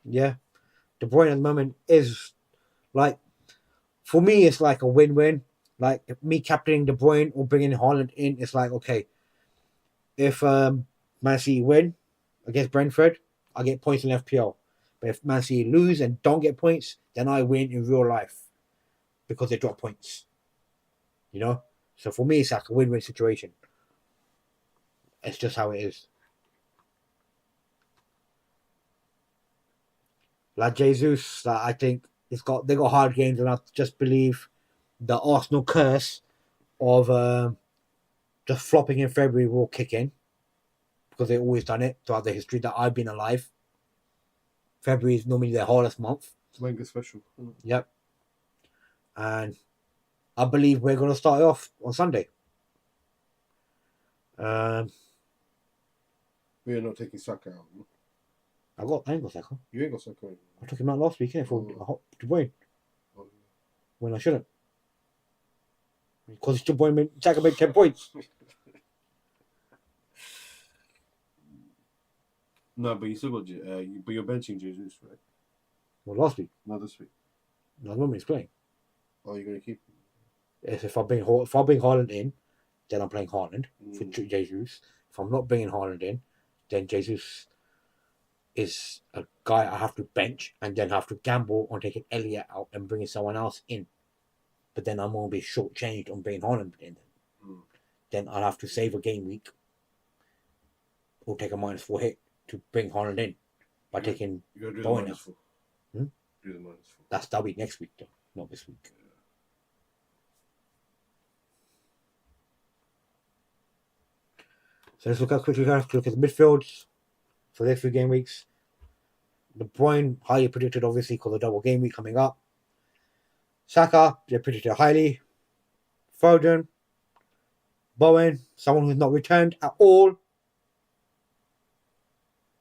A: Yeah. De Bruyne at the moment is for me, it's like a win-win. Like me captaining De Bruyne or bringing Haaland in, it's like, okay, if Man City win against Brentford, I get points in FPL. But if Man City lose and don't get points, then I win in real life because they drop points. You know? So for me, it's like a win-win situation. It's just how it is. Like Jesus, I think they got hard games, and I just believe the Arsenal curse of just flopping in February will kick in, because they've always done it throughout the history that I've been alive. February is normally their hardest month.
B: It's Wenger special.
A: Yep. And I believe we're going to start off on Sunday.
B: We're not taking Saka out.
A: I ain't got Saka.
B: You ain't got Saka.
A: I took him out last week, for De Bruyne. When I shouldn't. Because De Bruyne Saka made 10 points.
B: No, but you still got. But you're benching Jesus, right?
A: Well, last week.
B: Not this week.
A: No, when he's playing.
B: Oh, you're gonna keep.
A: If I bring Haaland in, then I'm playing Haaland for Jesus. If I'm not bringing Haaland in, then Jesus is a guy I have to bench and then have to gamble on taking Elliot out and bringing someone else in. But then I'm going to be shortchanged on bringing Haaland in. Then I'll have to save a game week or take a -4 hit to bring Haaland in by taking Bowen out.
B: Do the -4.
A: That'll be next week, though, not this week. So let's look at the midfields for the next few game weeks. De Bruyne, highly predicted, obviously, because of the double game week coming up. Saka, they predicted highly. Foden, Bowen, someone who's not returned at all.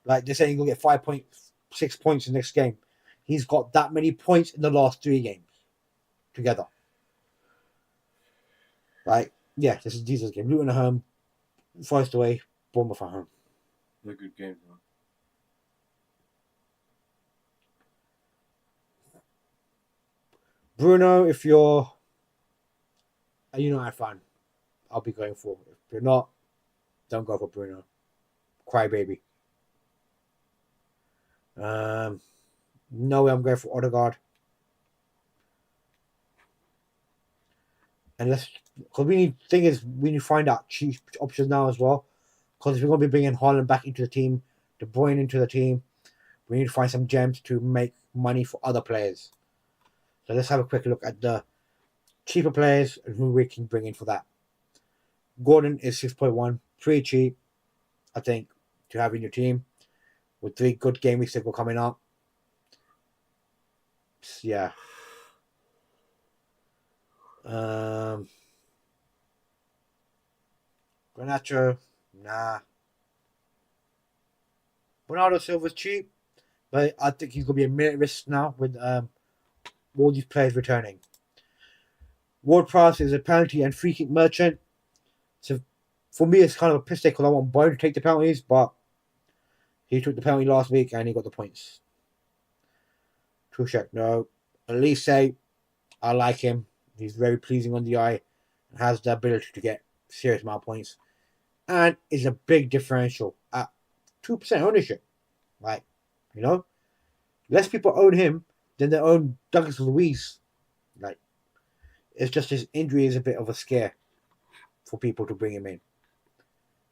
A: Like they're saying he'll get 5.6 points in the next game. He's got that many points in the last 3 games together. Like, yeah, this is Jesus' game. Luton at home, Forest away, Bournemouth at home.
B: They're good games, man.
A: Bruno, if you're a United fan, I'll be going for. If you're not, don't go for Bruno. Crybaby. No way I'm going for Odegaard. Unless, because we need to find out cheap options now as well. Because if we're going to be bringing Haaland back into the team, De Bruyne into the team, we need to find some gems to make money for other players. So let's have a quick look at the cheaper players and who we can bring in for that. Gordon is 6.1, pretty cheap, I think, to have in your team with 3 good game weeks that go coming up. Yeah. Garnacho, nah. Bernardo Silva's cheap, but I think he's going to be a minute risk now with all these players returning. Ward-Prowse is a penalty and free kick merchant. So for me, it's kind of a piss take because I want Bowen to take the penalties, but he took the penalty last week and he got the points. Tuchek, no. Elise, I like him. He's very pleasing on the eye and has the ability to get serious amount of points. And is a big differential at 2% ownership. Like, you know, less people own him than they own Douglas Luiz. Like, it's just his injury is a bit of a scare for people to bring him in.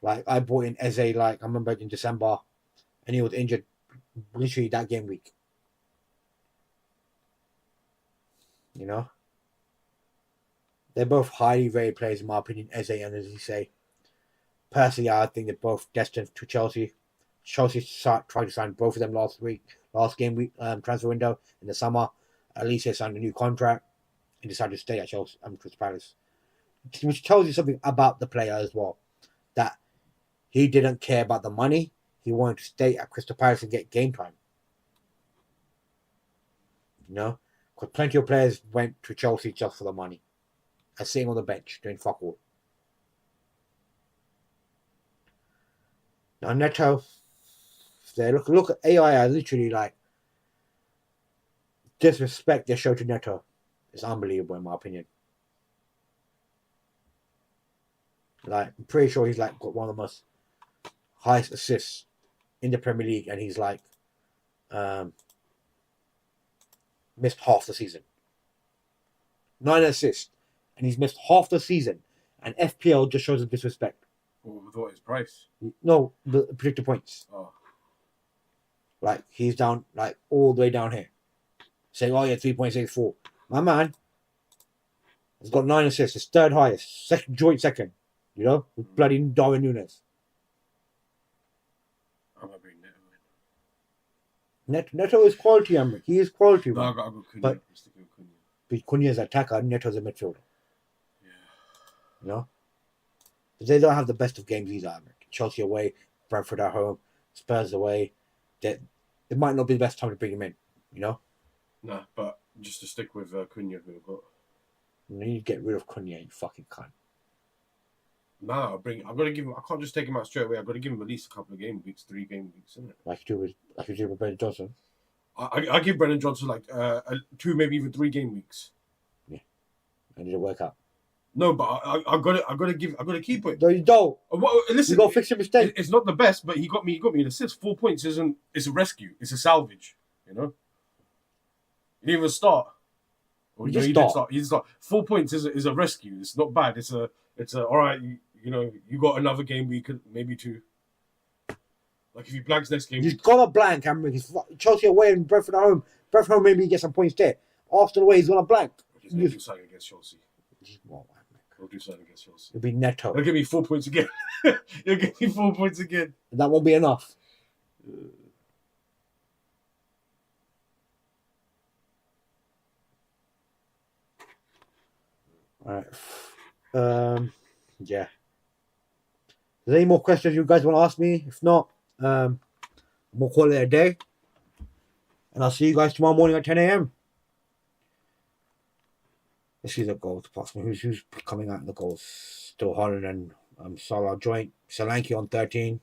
A: Like, I bought in Eze, like, I remember in December, and he was injured literally that game week. You know? They're both highly rated players, in my opinion, Eze and Elise. Personally, I think they're both destined to Chelsea. Chelsea tried to sign both of them last game week transfer window in the summer. Elise signed a new contract and decided to stay at Chelsea Crystal Palace, which tells you something about the player as well. That he didn't care about the money. He wanted to stay at Crystal Palace and get game time. You know, because plenty of players went to Chelsea just for the money and sitting on the bench doing fuck all. Now Neto, they look at AI as literally like disrespect they show to Neto. It's unbelievable in my opinion. Like, I'm pretty sure he's like got one of the most highest assists in the Premier League, and he's like missed half the season. 9 assists, and he's missed half the season. And FPL just shows him disrespect.
B: With what his price?
A: No, the predicted points.
B: Oh.
A: Like, he's down, like, all the way down here. Saying, oh yeah, 3.64. My man has got 9 assists. His third highest. Joint second. You know? With bloody Darwin Núñez.
B: I'm going to bring Neto in.
A: Neto is quality, Amrik. He is quality.
B: No, I've got Cunha.
A: But Cunha is an attacker, Neto's a midfielder.
B: Yeah.
A: You know? They don't have the best of games either, Amrik. Chelsea away, Brentford at home, Spurs away. It might not be the best time to bring him in, you know?
B: Nah, but just to stick with Cunha, who I've got.
A: You need to get rid of Cunha, you fucking cunt.
B: Nah, I've got to give him. I can't just take him out straight away. I've got to give him at least a couple of game weeks, 3 game weeks, isn't it?
A: Like you do with Brendan Johnson.
B: I give Brendan Johnson like 2, maybe even 3 game weeks.
A: Yeah, and did it work out?
B: No, but I got to keep it.
A: No, you don't.
B: Listen,
A: You got to fix your mistake.
B: It's not the best, but he got me an assist. 4 points it's a rescue. It's a salvage. You know. He didn't even start.
A: He did start.
B: He did start. 4 points is a rescue. It's not bad. It's a all right. You know, you got another game we could maybe 2. Like if he blanks next game,
A: He's got a blank, Cameron. He's Chelsea away and Brentford at home. Brentford home, maybe he gets some points there. Arsenal away, he's got a blank.
B: He'll do something against Chelsea. He'll do something against Chelsea.
A: It'll be Neto.
B: He'll give me 4 points again. He'll give me 4 points again.
A: That won't be enough. All right. Yeah. Is there any more questions you guys want to ask me? If not, we'll call it a day. And I'll see you guys tomorrow morning at 10 a.m. Let's see the goals. Approximately who's coming out in the goals? Still Haaland and Salah joint. Solanke on 13.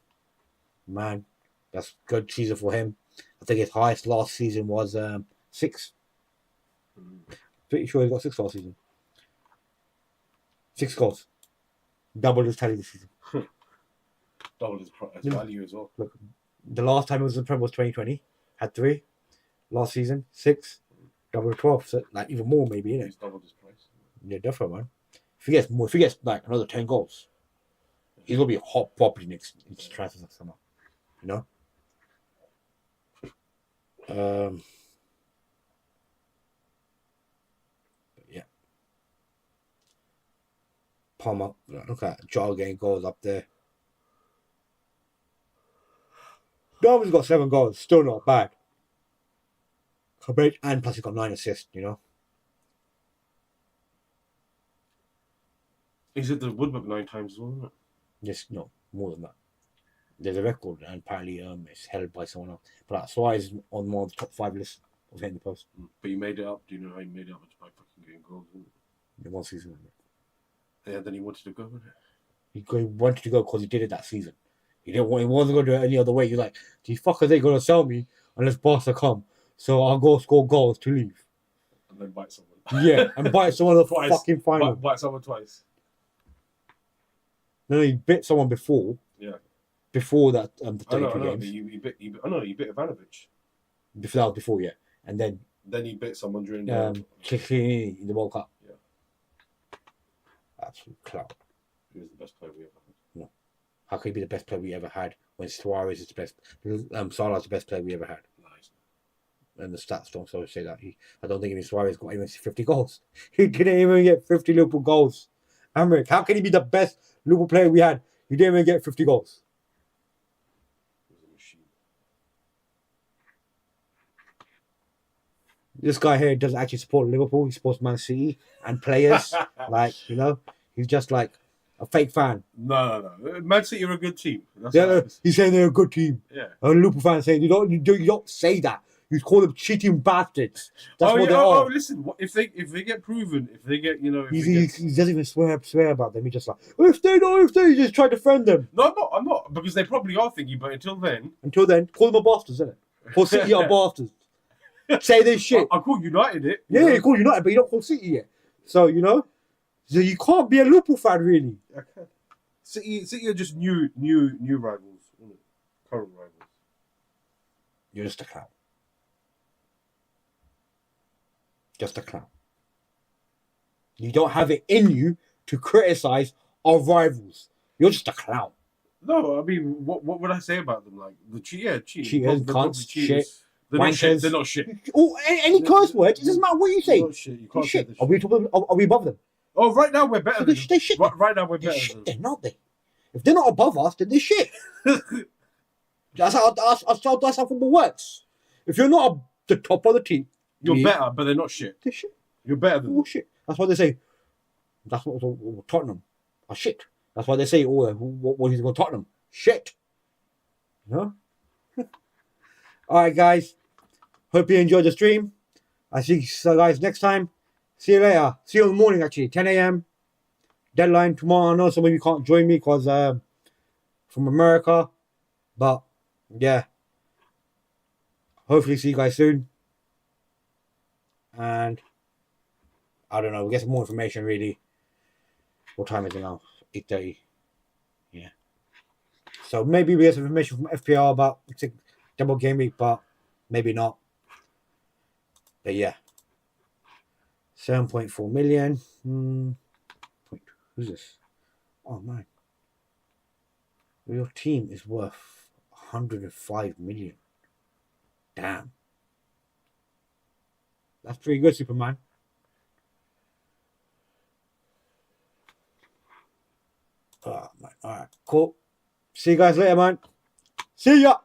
A: Man, that's good season for him. I think his highest last season was 6. Pretty sure he got 6 last season. 6 goals. Double his tally this season.
B: Double his value as well.
A: Look, the last time it was in the Prem was 2020. Had 3. last season, 6, double 12, so like even more maybe, innit?
B: He's doubled his price.
A: Yeah, definitely, man. If he gets like another 10 goals, he's gonna be a hot property next transfer summer. You know. Yeah. Palmer, look at Jar getting goals up there. Darwin's got 7 goals, still not bad. And plus he's got 9 assists, you know.
B: He's hit the woodwork 9 times as well, isn't it?
A: Yes, no, more than that. There's a record, and apparently it's held by someone else. But Suarez is on one of the top 5 lists of hitting the post.
B: But you made it up. Do you know how you made it up? It's by fucking getting goals, isn't it?
A: In one season.
B: Yeah, then he wanted to go with it.
A: He wanted to go because he did it that season. He wasn't going to do it any other way. He's like, these fuckers ain't going to sell me unless Barca come. So I'll go score goals to leave.
B: And then bite someone.
A: Yeah, and bite someone the
B: Twice.
A: fucking final.
B: Bite someone twice.
A: No, he bit someone before.
B: Yeah.
A: Before that, the
B: I know,
A: 32 games.
B: He bit Ivanovic.
A: Before that was before, yeah. And then
B: he bit someone during the
A: in the World Cup.
B: Yeah.
A: Absolute clout.
B: He was the best player we ever had.
A: No. How can he be the best player we ever had when Suarez is the best? Salah's the best player we ever had.
B: Nice.
A: And the stats don't so say that. I don't think even Suarez got even 50 goals. He didn't even get 50 Liverpool goals. Amrik, how can he be the best Liverpool player we had? He didn't even get 50 goals. This guy here doesn't actually support Liverpool. He supports Man City and players. Like, you know, he's just like a fake fan.
B: No. Man City are a good team.
A: He's saying they're a good team.
B: Yeah.
A: And Liverpool fans saying you don't say that. You call them cheating bastards. That's what they are.
B: Oh, listen. If they get proven, if they get,
A: he doesn't even swear about them. He's just like, if they just try to defend them.
B: No, I'm not, because they probably are thinking. But until then,
A: call them a bastards, isn't it? Call City are bastards. Say this shit.
B: I call United it.
A: Yeah, you call United, but you don't call City yet. So so you can't be a Liverpool fan, really.
B: Okay. City are just new rivals, current rivals.
A: You're just a clown. Just a clown. You don't have it in you to criticize our rivals. You're just a clown.
B: No, I mean, what would I say about them? Like cheaters,
A: cunts, shit.
B: They're not shit. They're not shit.
A: Oh, any curse words, it doesn't matter what you say.
B: Shit. You can't
A: shit.
B: say
A: Are we above them?
B: Oh, right now we're better than them.
A: They're shit.
B: Right now we're better
A: shit,
B: than them.
A: they're not they. If they're not above us, then they're shit. That's how football works. If you're not the top of the team,
B: you're better, but they're not shit.
A: They're shit.
B: You're better than them.
A: Shit. That's why they say. That's what Tottenham are shit. That's why they say, what he's going to Tottenham? Shit. You know? All right, guys. Hope you enjoyed the stream. I see you guys next time. See you later. See you in the morning, actually. 10 a.m. Deadline tomorrow. I know some of you can't join me because from America. But, yeah. Hopefully see you guys soon. And, I don't know. We'll get some more information, really. What time is it now? 8:30. Yeah. So, maybe we get some information from FPL about double game week, but maybe not. But yeah, 7.4 million. Who's this? Oh man, your team is worth 105 million. Damn, that's pretty good, Superman. Oh man, all right, cool. See you guys later, man. See ya.